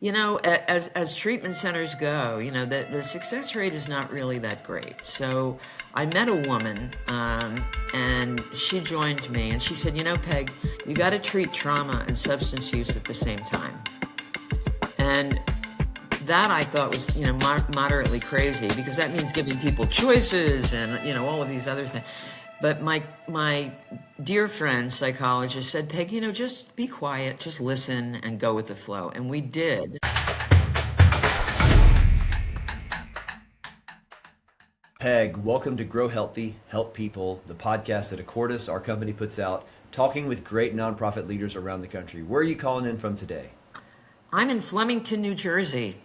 As treatment centers go, the success rate is not really that great. So I met a woman, and she joined me, and she said, Peg, you got to treat trauma and substance use at the same time. And that I thought was, moderately crazy, because that means giving people choices and, all of these other things. But my dear friend, psychologist, said, Peg, just be quiet, just listen and go with the flow. And we did. Peg, welcome to Grow Healthy, Help People, the podcast that Accordis, our company, puts out, talking with great nonprofit leaders around the country. Where are you calling in from today? I'm in Flemington, New Jersey.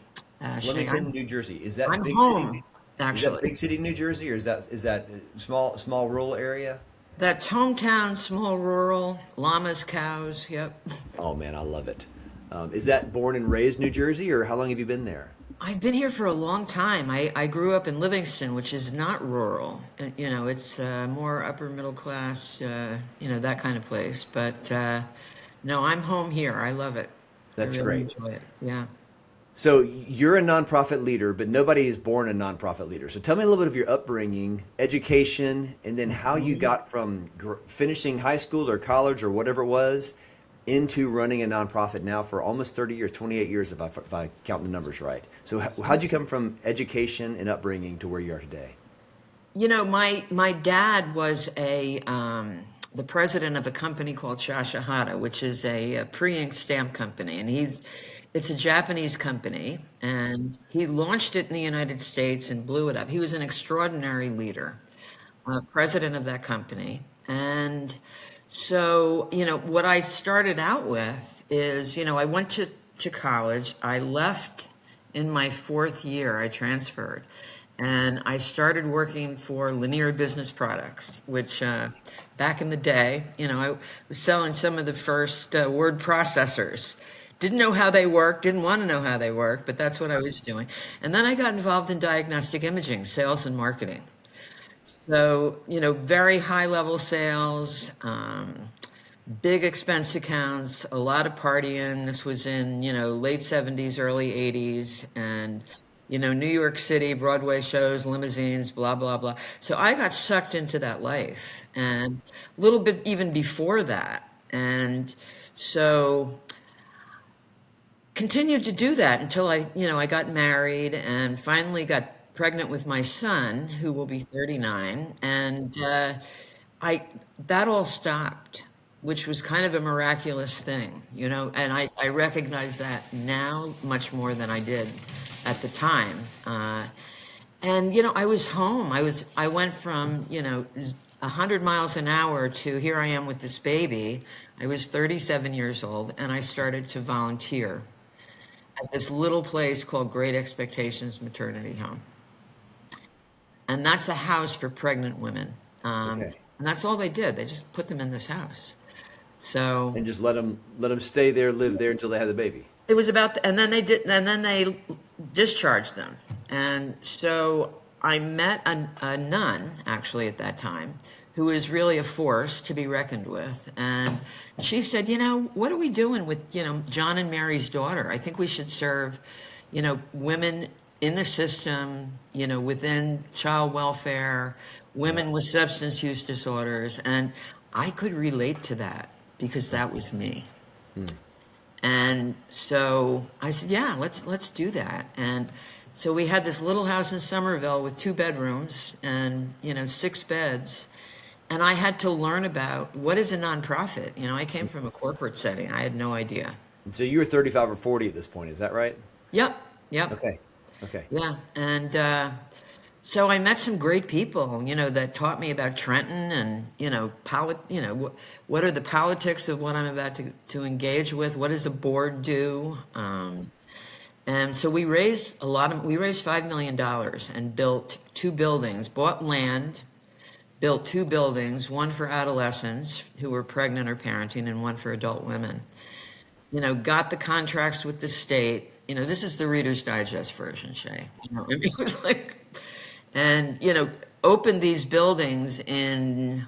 Flemington, New Jersey. Is that I'm big home, city? actually. Is that big city, New Jersey, or is that small rural area? That's hometown, small rural, llamas, cows, yep. Oh man, I love it. Is that born and raised New Jersey, or how long have you been there? I've been here for a long time. I grew up in Livingston, which is not rural. It's more upper middle class, that kind of place. But no, I'm home here. I love it. That's I really great. enjoy it. Yeah. So you're a nonprofit leader, but nobody is born a nonprofit leader. So tell me a little bit of your upbringing, education, and then how you got from finishing high school or college or whatever it was into running a nonprofit now for almost 30 years, 28 years if I count the numbers right. So how'd you come from education and upbringing to where you are today? My dad was the president of a company called Shashahata, which is a pre-ink stamp company, and it's a Japanese company, and he launched it in the United States and blew it up. He was an extraordinary leader, president of that company. And so, what I started out with is, I went to college. I left in my fourth year. I transferred. And I started working for Linear Business Products, which back in the day, I was selling some of the first word processors. Didn't know how they worked, didn't want to know how they worked, but that's what I was doing. And then I got involved in diagnostic imaging, sales and marketing. So, very high level sales, big expense accounts, a lot of partying. This was in, late 70s, early 80s, and, New York City, Broadway shows, limousines, blah, blah, blah. So I got sucked into that life, and a little bit even before that. And so continued to do that until I got married and finally got pregnant with my son, who will be 39. And that all stopped, which was kind of a miraculous thing, and I recognize that now much more than I did at the time. And I was home. I went from 100 miles an hour to here I am with this baby. I was 37 years old, and I started to volunteer at this little place called Great Expectations Maternity Home. And that's a house for pregnant women. Okay. And that's all they did. They just put them in this house. So And just let them stay there, live there until they had the baby. it was and then they discharged them. And so I met a nun actually at that time, who was really a force to be reckoned with. And she said, what are we doing with, John and Mary's daughter? I think we should serve, women in the system, within child welfare, women with substance use disorders. And I could relate to that because that was me. And so I said, yeah, let's do that. And so we had this little house in Somerville with 2 bedrooms and, 6 beds. And I had to learn about what is a nonprofit. I came from a corporate setting. I had no idea. So you were 35 or 40 at this point, is that right? Yep. Okay. Yeah. And so I met some great people, that taught me about Trenton and, what are the politics of what I'm about to engage with? What does a board do? And so we raised $5 million and built 2 buildings, bought land, built 2 buildings, one for adolescents who were pregnant or parenting and one for adult women. Got the contracts with the state. This is the Reader's Digest version, Shay. It was like, and, opened these buildings in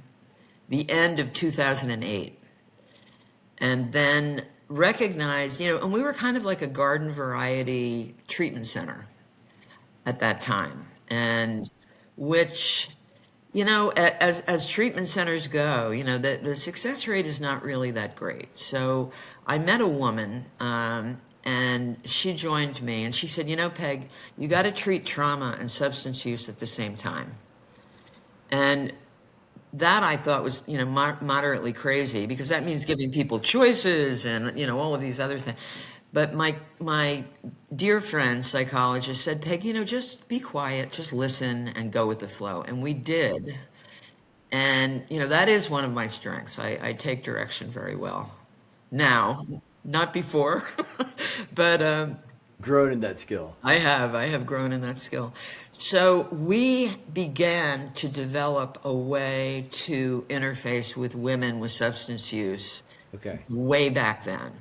the end of 2008. And then recognized, and we were kind of like a garden variety treatment center at that time, and which, as treatment centers go, the success rate is not really that great. So I met a woman, and she joined me, and she said, Peg, you got to treat trauma and substance use at the same time. And that I thought was, moderately crazy, because that means giving people choices and, all of these other things. But my dear friend, psychologist, said, Peg, just be quiet, just listen and go with the flow. And we did. And, that is one of my strengths. I take direction very well now, not before, but Grown in that skill. I have grown in that skill. So we began to develop a way to interface with women with substance use Okay. way back then.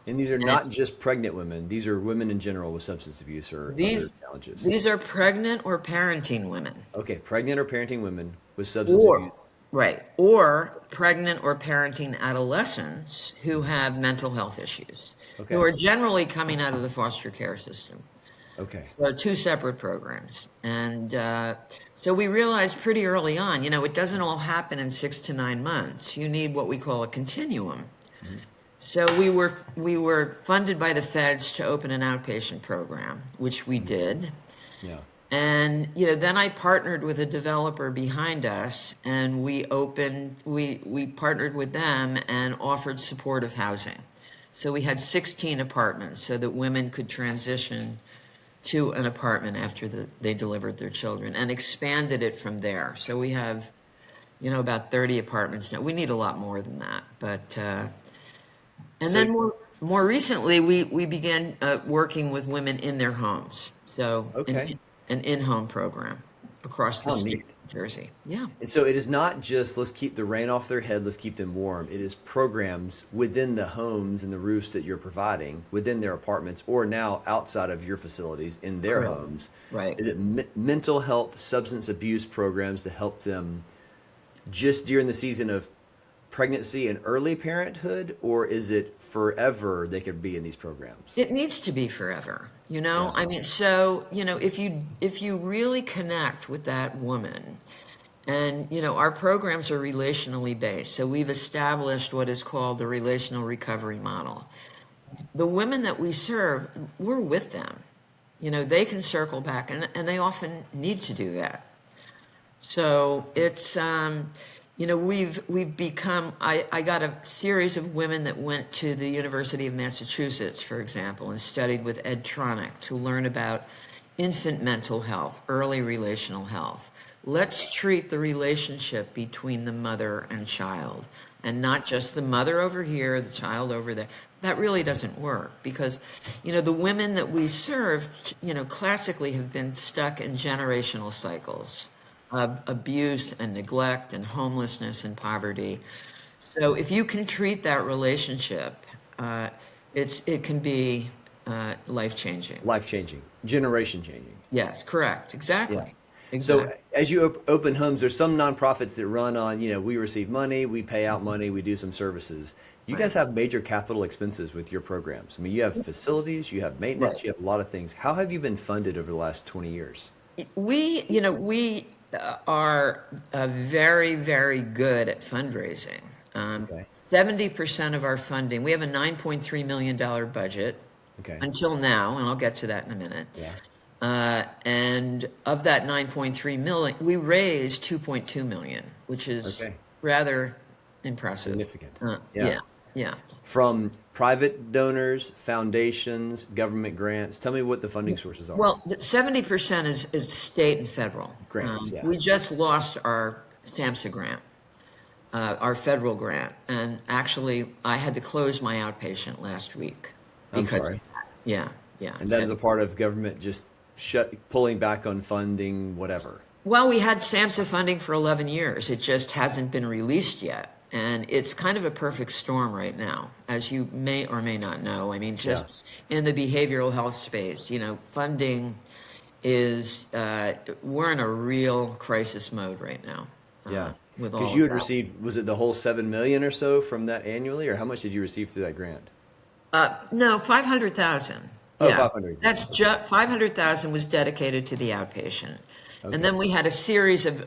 And these are not just pregnant women. These are women in general with substance abuse or These other challenges. these are pregnant or parenting women, Okay, pregnant or parenting women with substance abuse. or pregnant or parenting adolescents who have mental health issues, Okay. who are generally coming out of the foster care system. Okay. So two separate programs. And so we realized pretty early on, it doesn't all happen in 6 to 9 months. You need what we call a continuum. So we were funded by the feds to open an outpatient program, which we did. Yeah. And then I partnered with a developer behind us, and we partnered with them and offered supportive housing. So we had 16 apartments so that women could transition to an apartment after they delivered their children, and expanded it from there. So we have, about 30 apartments now. We need a lot more than that, but and So- then more recently, we began working with women in their homes. So Okay. an in-home program across the Oh, state neat. of New Jersey. Yeah. And so it is not just let's keep the rain off their head, let's keep them warm. It is programs within the homes and the roofs that you're providing, within their apartments, or now outside of your facilities in their Right. homes. Right. Is it mental health, substance abuse programs to help them just during the season of pregnancy and early parenthood, or is it forever they could be in these programs? It needs to be forever, Yeah. I mean, so, if you really connect with that woman, and, our programs are relationally based, so we've established what is called the relational recovery model. The women that we serve, we're with them. They can circle back, and they often need to do that. So it's, we've become, I got a series of women that went to the University of Massachusetts, for example, and studied with Ed Tronick to learn about infant mental health, early relational health. Let's treat the relationship between the mother and child, and not just the mother over here, the child over there. That really doesn't work, because, the women that we serve, classically have been stuck in generational cycles of abuse and neglect and homelessness and poverty. So if you can treat that relationship, it can be life-changing. Life changing, generation changing. Yes, correct. Exactly. Yeah. Exactly. So as you open homes, there's some nonprofits that run on, we receive money, we pay out money, we do some services. You guys have major capital expenses with your programs. I mean, you have facilities, you have maintenance, Right. you have a lot of things. How have you been funded over the last 20 years? We are very, very good at fundraising. Okay. 70% of our funding, we have a $9.3 million budget Okay. until now, and I'll get to that in a minute. Yeah. And of that 9.3 million, we raised 2.2 million, which is Okay. rather impressive. Significant. Yeah. Yeah. From private donors, foundations, government grants. Tell me what the funding sources are. Well, 70% is state and federal. Grants, yeah. We just lost our SAMHSA grant, our federal grant, and actually I had to close my outpatient last week. I'm sorry. Of that. Yeah. And that is a part of government just pulling back on funding, whatever. Well, we had SAMHSA funding for 11 years. It just hasn't been released yet. And it's kind of a perfect storm right now, as you may or may not know. I mean, just in the behavioral health space, funding is, we're in a real crisis mode right now. Yeah. With all Because of you had that. received, was it the whole 7 million or so from that annually, or how much did you receive through that grant? No, 500,000. Oh, Yeah, 500. that's just 500,000 was dedicated to the outpatient. And Okay. then we had a series of,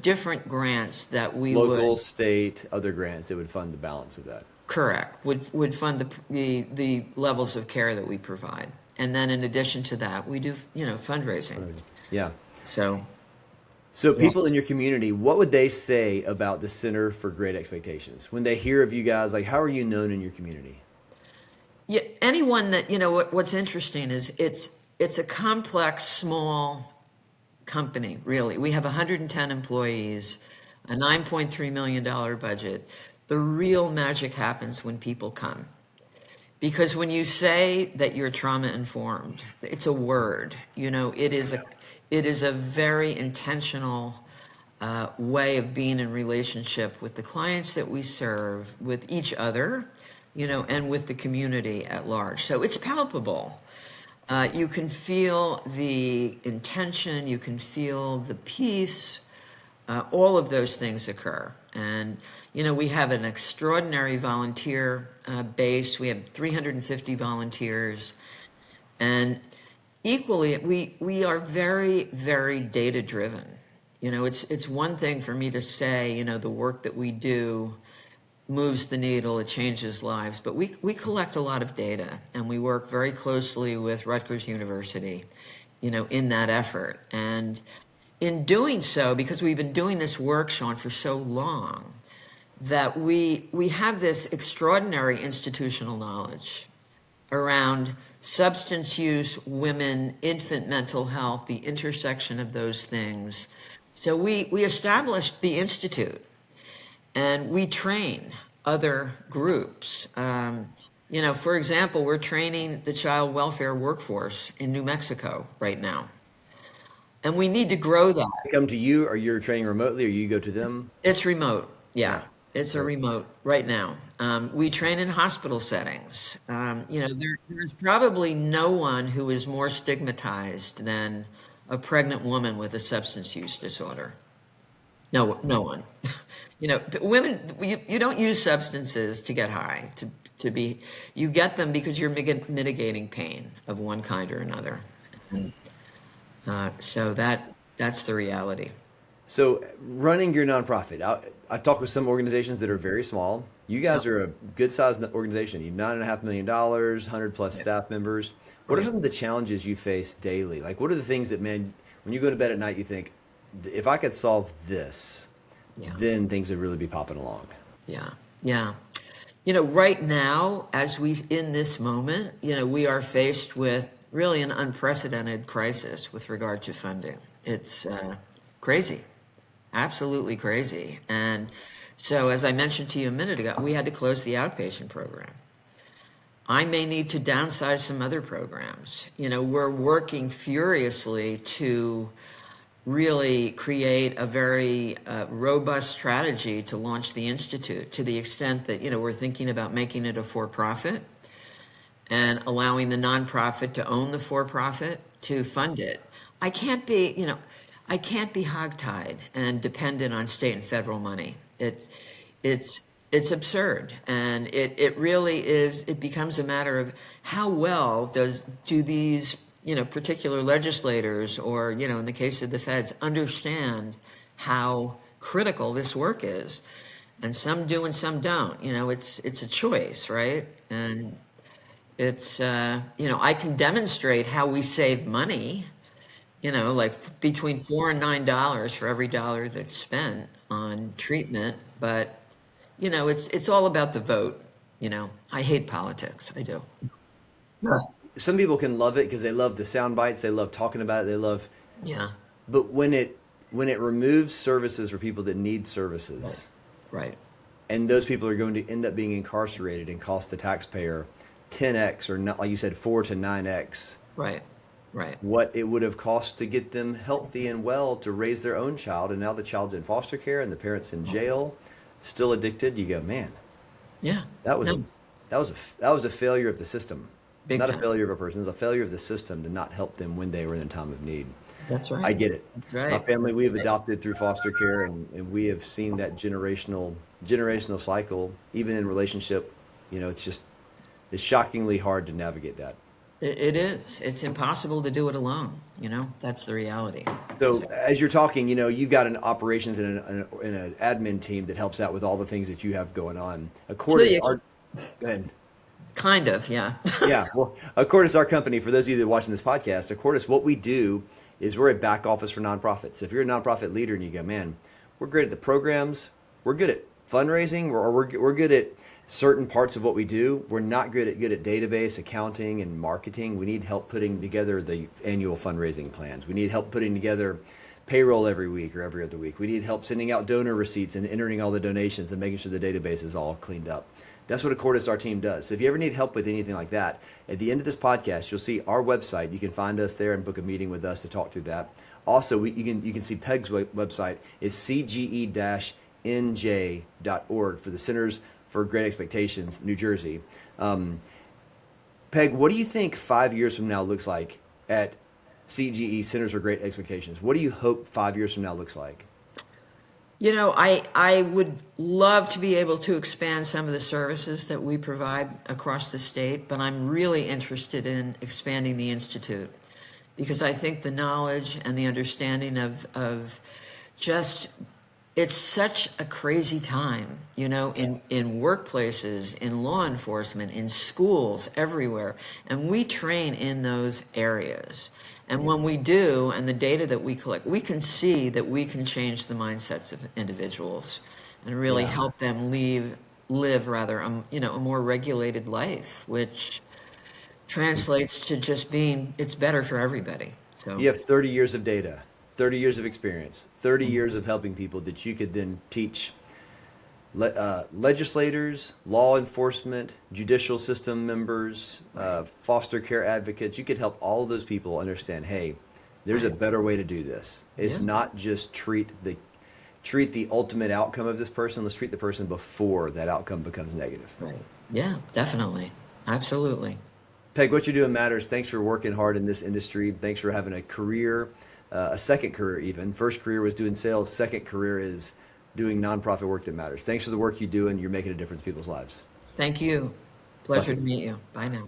different grants that we Local, would, state, other grants that would fund the balance of that. correct, would fund the levels of care that we provide. And then in addition to that, we do, fundraising. Yeah. So, So yeah. people in your community, what would they say about the Center for Great Expectations when they hear of you guys? Like, how are you known in your community? Yeah, anyone that, what's interesting is it's a complex, small company, really. We have 110 employees, a $9.3 million budget. The real magic happens when people come. Because when you say that you're trauma informed, it's a word. It is a very intentional way of being in relationship with the clients that we serve, with each other, and with the community at large. So it's palpable. You can feel the intention, you can feel the peace, all of those things occur. And, we have an extraordinary volunteer base. We have 350 volunteers. And equally, we are very, very data driven. It's one thing for me to say, the work that we do moves the needle, it changes lives, but we collect a lot of data, and we work very closely with Rutgers University, in that effort. And in doing so, because we've been doing this work, Sean, for so long, that we have this extraordinary institutional knowledge around substance use, women, infant mental health, the intersection of those things. So we established the Institute, and we train other groups. For example, we're training the child welfare workforce in New Mexico right now. And we need to grow that. They come to you, or you're training remotely, or you go to them? It's remote. Yeah, Yeah. it's a So remote right now. We train in hospital settings. There's probably no one who is more stigmatized than a pregnant woman with a substance use disorder. No, no one. But women, you don't use substances to get high, you get them because you're mitigating pain of one kind or another. And, so that's the reality. So running your nonprofit, I talk with some organizations that are very small. You Yeah, guys are a good sized organization. You $9.5 million, 100 plus yeah, staff members. What are right. some of the challenges you face daily? Like, what are the things that, man, when you go to bed at night, you think, if I could solve this, Yeah, then things would really be popping along. yeah, yeah. Right now, in this moment, we are faced with really an unprecedented crisis with regard to funding. It's crazy, absolutely crazy. And so, as I mentioned to you a minute ago, we had to close the outpatient program. I may need to downsize some other programs. We're working furiously to really create a very robust strategy to launch the Institute, to the extent that, we're thinking about making it a for-profit and allowing the nonprofit to own the for-profit to fund it. I can't be, I can't be hogtied and dependent on state and federal money. It's it's absurd, and it really is. It becomes a matter of how well do these particular legislators, or in the case of the feds, understand how critical this work is. And some do and some don't. It's a choice, right? And it's I can demonstrate how we save money, like between $4 and $9 for every dollar that's spent on treatment. But it's all about the vote. I hate politics. I do. Yeah. Some people can love it because they love the sound bites, they love talking about it, they love, Yeah. but when it removes services for people that need services, Right. and those people are going to end up being incarcerated and cost the taxpayer 10x, or not, like you said, 4 to 9x Right. Right. what it would have cost to get them healthy and well to raise their own child, and now the child's in foster care and the parents in jail, still addicted. You go, man, Yeah. that was a No. that was a failure of the system, Big not a time. failure of a person. It was a failure of the system to not help them when they were in a time of need. That's I right. get it. That's My right. family, That's we have right. adopted through foster care, and we have seen that generational cycle, even in relationship. It's just It's shockingly hard to navigate that. It is. It's impossible to do it alone. That's the reality. So So, as you're talking, you've got an operations and an admin team that helps out with all the things that you have going on. to the Accordis, ex- go ahead. kind of, yeah. Yeah, well, Accordis, our company, for those of you that are watching this podcast, Accordis, what we do is we're a back office for nonprofits. So if you're a nonprofit leader and you go, man, we're great at the programs, we're good at fundraising, or we're good at certain parts of what we do. We're not good at database, accounting, and marketing. We need help putting together the annual fundraising plans. We need help putting together payroll every week or every other week. We need help sending out donor receipts and entering all the donations and making sure the database is all cleaned up. That's what Accordis, our team, does. So if you ever need help with anything like that, at the end of this podcast, you'll see our website. You can find us there and book a meeting with us to talk through that. Also, you can see Peg's website is cge-nj.org for the Centers for Great Expectations, New Jersey. Peg, what do you think 5 years from now looks like at CGE, Centers for Great Expectations? What do you hope 5 years from now looks like? I would love to be able to expand some of the services that we provide across the state, but I'm really interested in expanding the Institute because I think the knowledge and the understanding of just, it's such a crazy time, in workplaces, in law enforcement, in schools, everywhere. And we train in those areas. And when we do, and the data that we collect, we can see that we can change the mindsets of individuals and really help them live rather, a more regulated life, which translates to just being, it's better for everybody. So You have 30 years of data, 30 years of experience, 30 years of helping people that you could then teach legislators, law enforcement, judicial system members, foster care advocates. You could help all of those people understand, hey, there's a better way to do this. It's Yeah. not just treat the ultimate outcome of this person. Let's treat the person before that outcome becomes negative. Right. Yeah, definitely. Absolutely. Peg, what you're doing matters. Thanks for working hard in this industry. Thanks for having a career, a second career even. First career was doing sales. Second career is doing nonprofit work that matters. Thanks for the work you do, and you're making a difference in people's lives. Thank you. Pleasure to Blessings. meet you. Bye now.